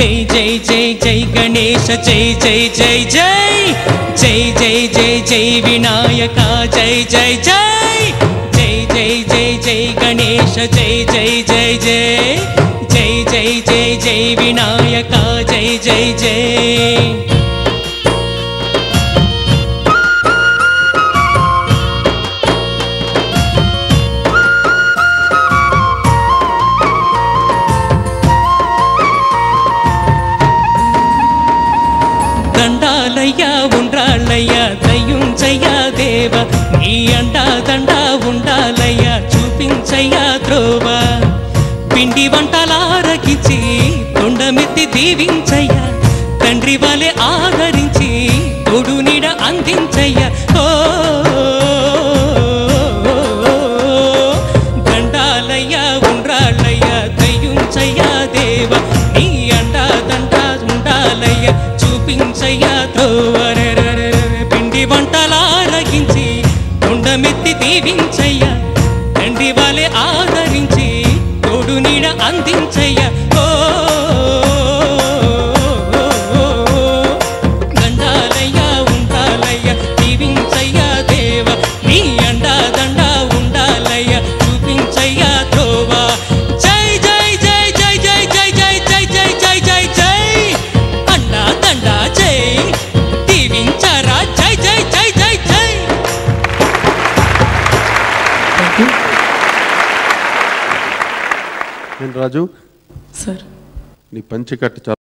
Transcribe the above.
జై జై జై జై గణేశ జై జై జై జై జై జై జై జై వినాయక జై జై జై జై జై జై జై గణేశ జై జై జై జై జై జై జై జై వినాయక జై జై జై దండాలయ్యా ఉండ్రాళ్ళయ్యా దయ్యుంచయ్యా దేవ నీ అండా దండా ఉండాలయ్యా చూపించయ్యా త్రోవ పిండి వంటలారగించి తొండమెత్తి దీవించయ్యా తండ్రి వలె ఆదరించి తోడు నీడ అందించయ్యా ఓ దండాలయ్యా ఉండ్రాళ్ళయ్యా దయ్యుంచయ్యా దేవ నీ అండా దండా ఉండాలయ్యా చూపించయ్యా త్రోవరెరెరె పిండి వంటలారగించి తొండమెత్తి దీవించయ్యా తండ్రి వలె ఆదరించి తోడు నీడ అందించయ్యా ఓ దండాలయ్యా ఉండాలయ్యా దీవించయ్యా దేవ నీ అండా దండా ఉండాలయ్యా చూపించయ్యా త్రోవా జై జై జై జై జై జై జై జై జై జై జై జై అండా దండా జై దీవించరా జై జై జై జై జై రాజు సార్ నీ పంచి కట్టు